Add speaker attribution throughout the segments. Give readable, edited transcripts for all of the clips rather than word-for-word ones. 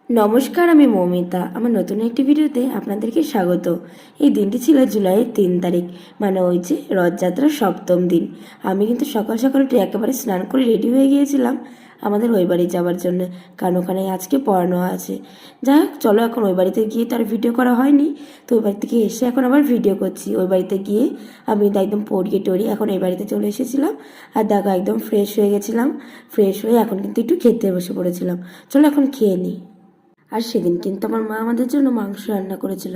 Speaker 1: নমস্কার, আমি মৌমিতা। আমার নতুন একটি ভিডিওতে আপনাদেরকে স্বাগত। এই দিনটি ছিল জুলাইয়ের 3 তারিখ, মানে ওই যে রথযাত্রার সপ্তম দিন। আমি কিন্তু সকাল সকাল উঠে একেবারে স্নান করে রেডি হয়ে গিয়েছিলাম আমাদের ওই বাড়ি যাওয়ার জন্য, কারণ ওখানে আজকে পড়ানো আছে। যাই হোক, চলো এখন ওই বাড়িতে গিয়ে তার ভিডিও করা হয়নি, তো ওই বাড়ি থেকে এসে এখন আবার ভিডিও করছি। ওই বাড়িতে গিয়ে আমি একদম পড়িয়ে টড়িয়ে এখন এই বাড়িতে চলে এসেছিলাম। আর দেখো একদম ফ্রেশ হয়ে গেছিলাম। ফ্রেশ হয়ে এখন কিন্তু একটু খেতে বসে পড়েছিলাম। চলো এখন খেয়ে নিই। আর সেদিন কিন্তু আমার মা আমাদের জন্য মাংস রান্না করেছিল।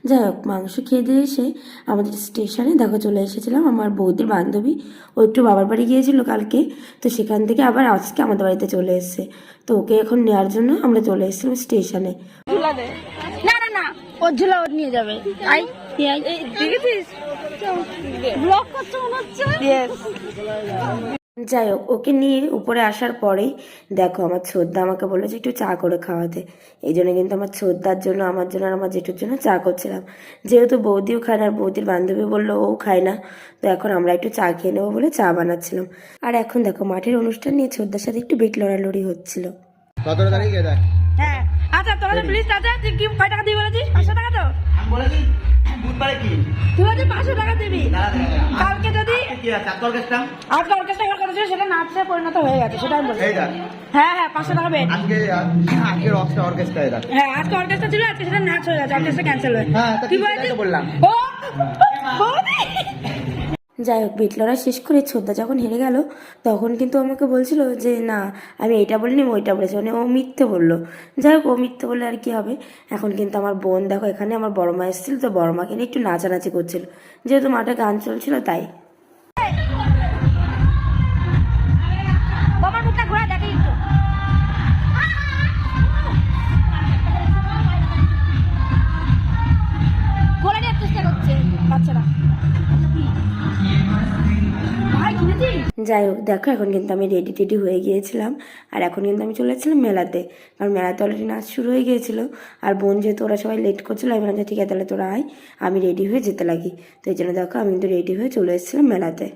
Speaker 1: যাই হোক, মাংস খেয়ে দিয়ে এসে আমাদের স্টেশনে দেখো চলে এসেছিলাম। আমার বৌদির বান্ধবী ও একটু বাবার বাড়ি গিয়েছিল কালকে, তো সেখান থেকে আবার আজকে আমাদের বাড়িতে চলে এসেছে। তো ওকে এখন নেওয়ার জন্য আমরা চলে এসেছিলাম স্টেশনে।
Speaker 2: না না না, ওর ঝুলা ওর নিয়ে যাবে। আই দেখেছিস ব্লক করছে মনে হচ্ছে।
Speaker 1: যাই হোক, ওকে নিয়ে উপরে আসার পরেই দেখো আমার ছোদ্দা আমাকে বললো যে একটু চা করে খাওয়াতে। এই জন্য কিন্তু আমার ছোদ্দার জন্য, আমার জন্য আর আমার জেঠুর জন্য চা করছিলাম। যেহেতু বৌদিও খায় না আর বৌদির বান্ধবী বললো ও খায় না, তো এখন আমরা একটু চা খেয়ে নেবো বলে চা বানাচ্ছিলাম। আর এখন দেখো মাঠের অনুষ্ঠান নিয়ে ছোদ্দার সাথে একটু বেট লড়ালড়ি হচ্ছিল।
Speaker 2: হ্যাঁ আচ্ছা, তোরা প্লিজ চাচা, তুই কি কয় টাকা দিবি বলেছিস? 500 টাকা তো
Speaker 3: আমি বলেছি বুধবারে কি
Speaker 2: তুই বলছিস 500 টাকা দিবি। কালকে যদি
Speaker 3: কি আছে আজকে অর্কেস্ট্রা
Speaker 2: আজকে অর্কেস্ট্রা কথা ছিল, সেটা নাচে পরিণত হয়ে গেছে, সেটা আমি বলছি।
Speaker 3: এইটা
Speaker 2: হ্যাঁ হ্যাঁ, 500 টাকা বেট।
Speaker 3: আজকে রকস্টার অর্কেস্ট্রা এটা
Speaker 2: হ্যাঁ আজকে অর্কেস্ট্রা ছিল, আজকে সেটা নাচ হয়ে গেছে, অর্কেস্ট্রা ক্যান্সেল হয়ে।
Speaker 3: হ্যাঁ তা
Speaker 2: তুই
Speaker 3: কি
Speaker 2: বলেছিস
Speaker 3: তো বললাম
Speaker 2: ও
Speaker 1: যাই হোক, বেট লড়াই শেষ করে ছোদ্দা যখন হেরে গেল তখন কিন্তু আমাকে বলছিল যে না আমি এইটা বলিনি ওইটা বলেছি, মানে ও মিথ্যে বললো। যাই হোক, ও মিথ্যে বললে আর কি হবে। এখন কিন্তু আমার বোন দেখো এখানে আমার বড় মা এসেছিল, তো বড় মাকে নিয়ে একটু নাচানাচি করছিল, যেহেতু মাঠে গান চলছিল তাই।
Speaker 2: আমার মুখটা ঘোরা দেখে একটু। গোলা নেওয়ার চেষ্টা করছে বাচ্চারা। ভাই শুনেছিস?
Speaker 1: যাই হোক দেখো, এখন কিন্তু আমি রেডি টেডি হয়ে গিয়েছিলাম। আর এখন কিন্তু আমি চলে যাচ্ছিলাম মেলাতে, কারণ মেলাতে অলরেডি নাচ শুরু হয়ে গিয়েছিল। আর বোন যেহেতু ওরা সবাই লেট করছিল, আমি বললাম যে ঠিক আছে তাহলে তোরা আয়, আমি রেডি হয়ে যেতে লাগি। তো এই জন্য দেখো আমি কিন্তু রেডি হয়ে চলে এসেছিলাম মেলাতে।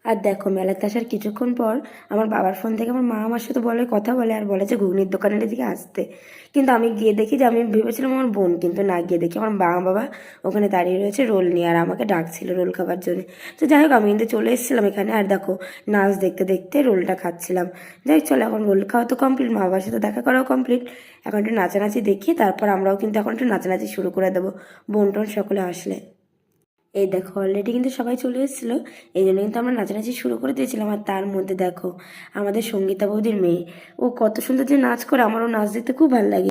Speaker 1: আর দেখো মেলাতে আসার কিছুক্ষণ পর আমার বাবার ফোন থেকে আমার মা আমার সাথে কথা বলে আর বলে যে ঘুগনির দোকানের দিকে আসতে। কিন্তু আমি গিয়ে দেখি যে আমি ভেবেছিলাম আমার বোন, কিন্তু না গিয়ে দেখি আমার বাবা ওখানে দাঁড়িয়ে রয়েছে রোল নিয়ে, আর আমাকে ডাকছিল রোল খাবার জন্য। তো যাই হোক, আমি কিন্তু চলে এসেছিলাম এখানে। আর দেখো নাচ দেখতে দেখতে রোলটা খাচ্ছিলাম। যাই হোক, চলো এখন রোল খাওয়া তো কমপ্লিট, মা বাবার সাথে দেখা করাও কমপ্লিট। এখন একটু নাচানাচি দেখি, তারপর আমরাও কিন্তু এখন একটু নাচানাচি শুরু করে দেবো বোন টোন সকলে আসলে। এই দেখো অলরেডি কিন্তু সবাই চলে এসেছিলো, এই জন্য কিন্তু আমরা নাচানাচি শুরু করে দিয়েছিলাম। আর তার মধ্যে দেখো আমাদের সঙ্গীতা বৌদির মেয়ে, ও কত সুন্দর যে নাচ করে, আমারও নাচ দেখতে খুব ভালো লাগে।